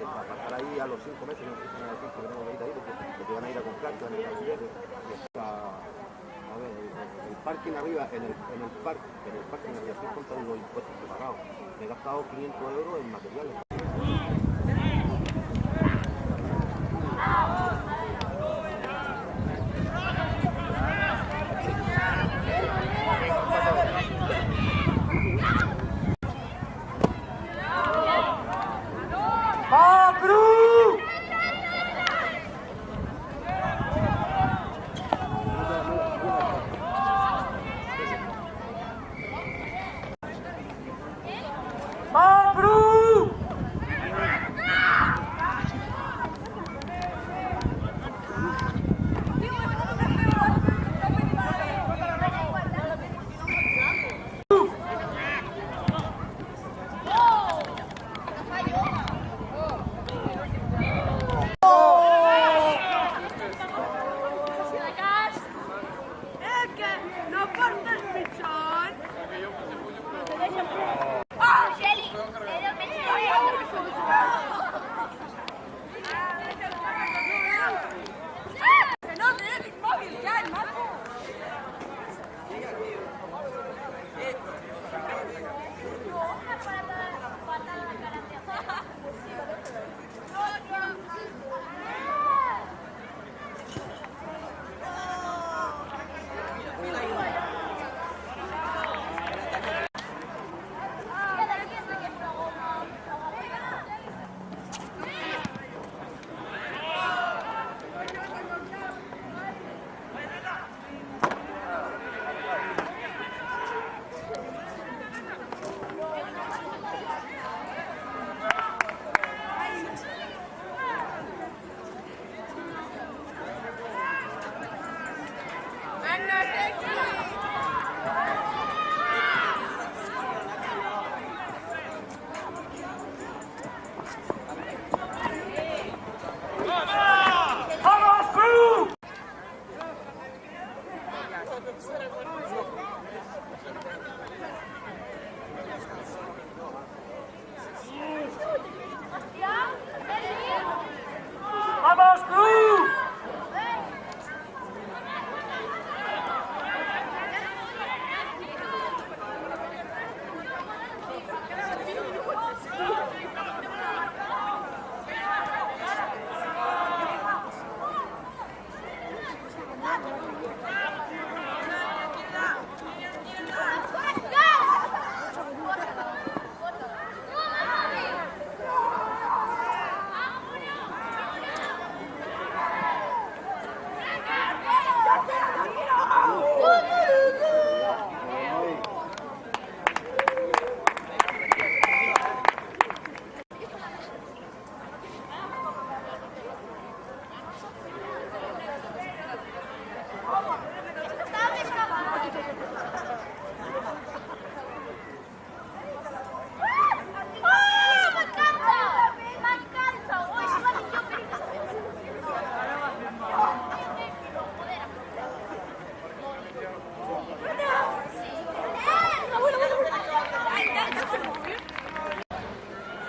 para estar ahí a los 5 meses, no empiezan a decir que tenemos que ir ahí, porque van a ir a comprar, que van a ir a vender. A ver, el parking arriba, en el parking arriba, sin contar los impuestos que he pagado, me he gastado 500 euros en materiales.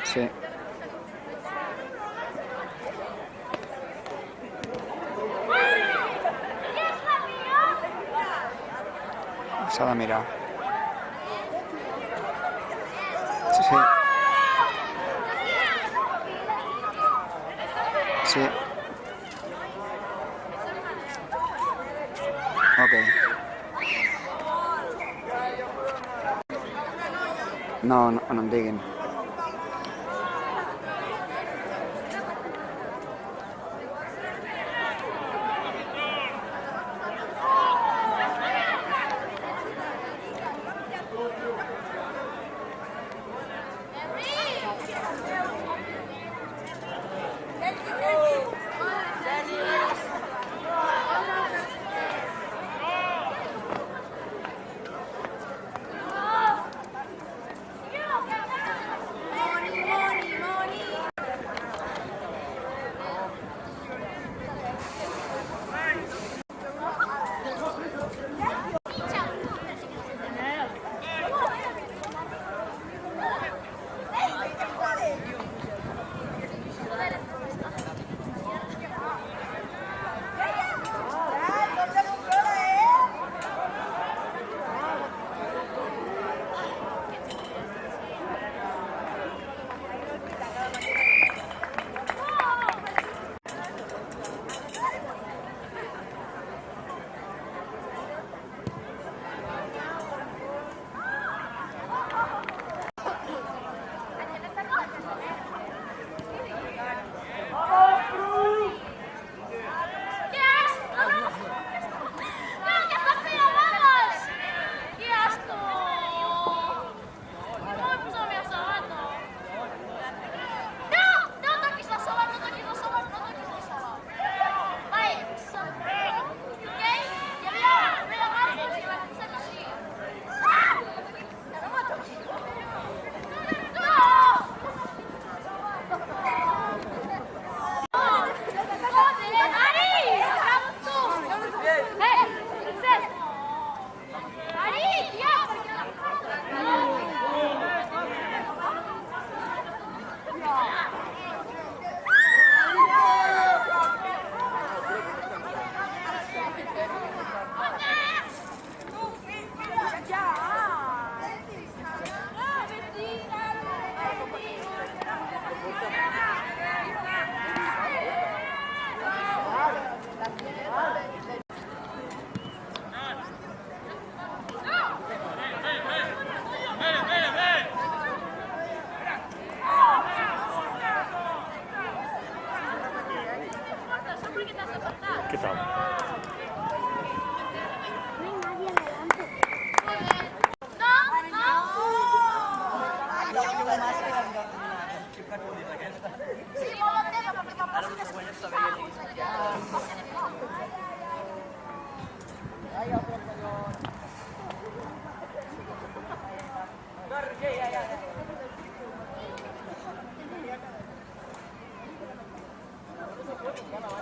Sí. Se ha mirado. Sí, sí. Sí. Ok. No, no, no em diguin.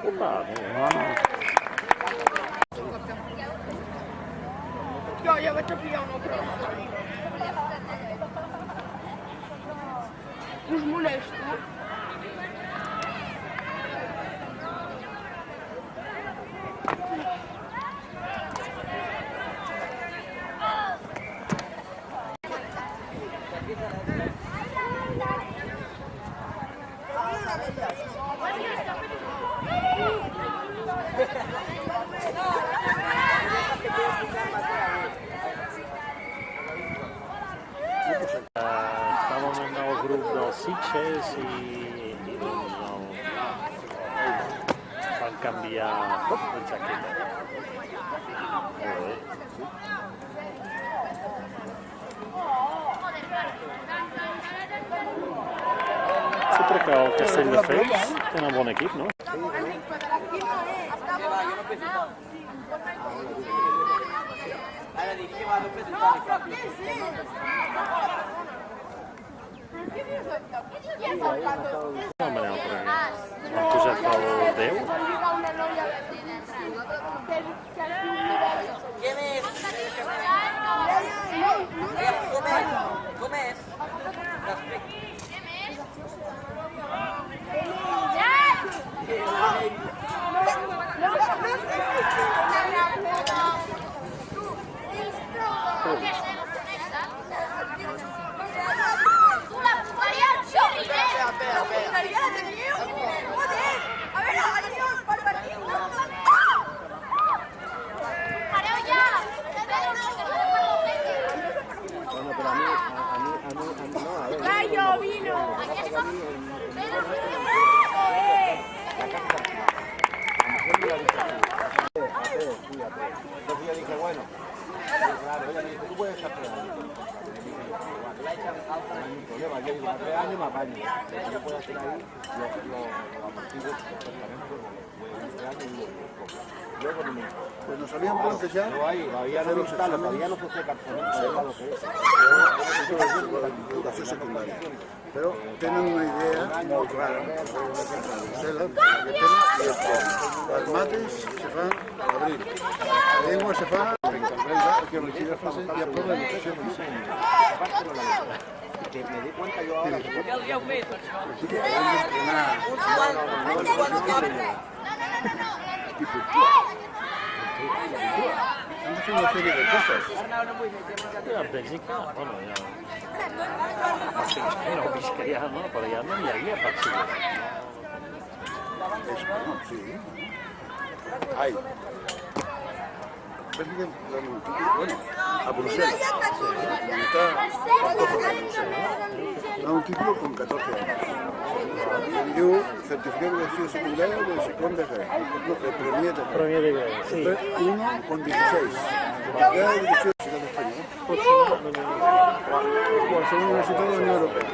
Opa, No, ja vaig a pillar un altre. Us molesto. estàvem en el grup dels Sitges i doncs van canviar de jaqueta. Molt bé. Sempre que el Castelldefels tenen un bon equip, no? No, Manel, per aquí. Han posat el 10. Bueno, pero a mí no, a ver. Rayo vino. Entonces yo dije, bueno, claro, ella me dijo, tú puedes hacer no hay ningún problema, yo digo, 3 años más años, yo puedo hacer ahí lo amortiguo perfectamente, 3 años y luego no me importa. Pues nos habían planteado Pero ahí, todavía no instalo, todavía no se seca, no sé lo que es. educació secundària. Però tenen una idea molt clara. Els mates se fan a l'abril. La llengua se fa en comprendre que en la fase hi ha prou d'educació. Que me di cuenta yo ahora que Hem d'entrenar hem de fer una sèrie de coses. A Bèlgica, bueno, ja... No visqueria, no? Però ja no hi havia batxiller. És bueno, sí. Ai. Bèlgica, bueno, a Brussel·les. Da un título con 14 años. Yo certificado de estudio secundario de segunda carrera. No, de premier de carrera. Premier de grau, sí. Uno con 16. Ya de 18 de España. Qualsevol universitat de la Unió Europea.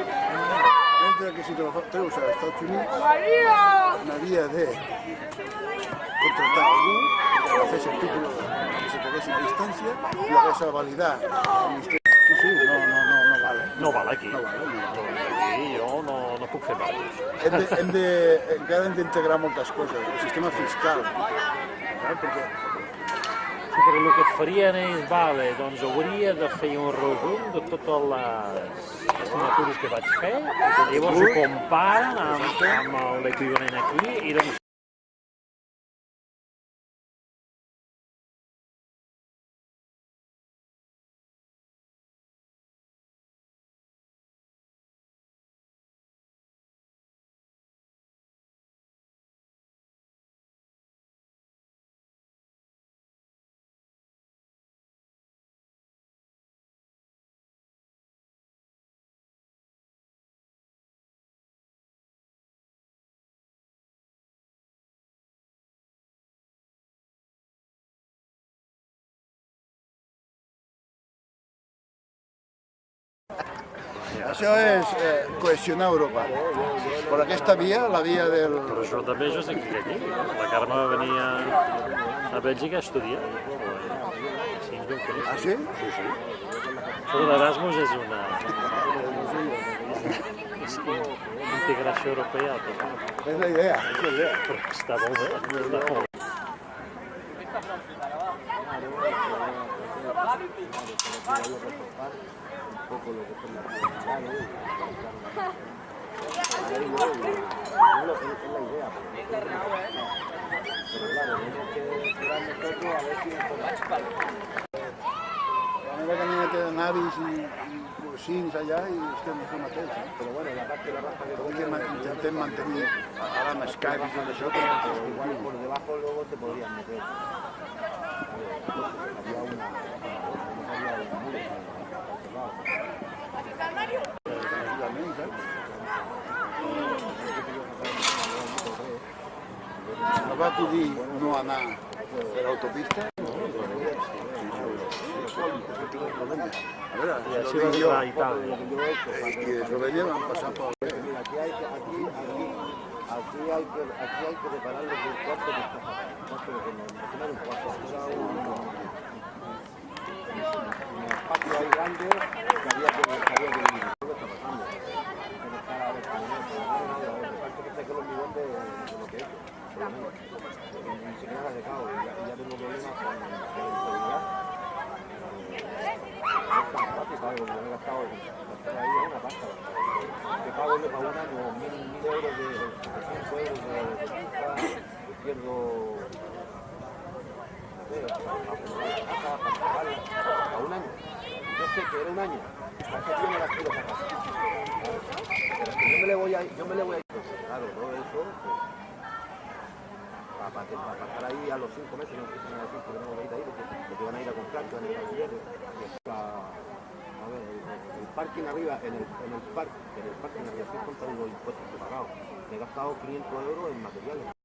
Mentre que si treus a Estats Units, n'havia de contratar algú que fes el títol que se traguessin a distància i hagués de validar el ministeri. Sí, no vale. No val aquí. No vale. Aquí jo no puc fer barcos. Encara hem d'integrar moltes coses. El sistema fiscal. Perquè Sí, però el que farien ells, vale, doncs hauria de fer un resum de totes les assignatures que vaig fer, llavors ho comparen amb l'equivalent aquí i doncs Això és cohesionar Europa. Per aquesta via, la via del... Però això també jo sé que aquí. La Carme va venir a Bèlgica a estudiar. Sí, ens vam conèixer. Ah, sí? Sí, sí. Això de l'Erasmus és una... És integració europea total. És la idea, és la idea. Però està molt bé, està molt bé. Un poco lo que son las actividades, es la idea. Pero claro, tenemos que esperar nosotros a ver si La meva tenia que navis i porcins allà i estem fent el mateix. Pero bueno, la parte de la raza que Intentem mantenir ara amb Skype i tot això, però igual por debajo luego se podrían meter. Había una no va acudir no anar per l'autopista. A veure, I així va arribar a Itàlia. i de Slovenia van passar per... Mira, aquí hay que repararlo del cuarto que está sacado. Un cuarto, en el patio hay grande que había que vivir. ¿Qué está pasando? Que no está a ver que sé que los niveles de lo que es. Por lo menos. Ni siquiera la he dejado y ya tengo problemas con la seguridad. No es tan fácil, ¿sabes? Porque yo me he gastado ahí una pasta. Que pago yo para un año 1.000 euros de 700 euros de pista, pierdo a un año. Yo sé que era un año, para ese tío me las quiero sacar. Pero que yo me le voy a ir, claro, todo eso, pues, para estar ahí a los 5 meses, no empiezan a decir que no voy a ir ahí, porque van a ir a comprar, que van a ir a alquiler, a ver, el parking arriba, en el parking arriba, sin contar los impuestos que he pagado, me he gastado 500 euros en materiales.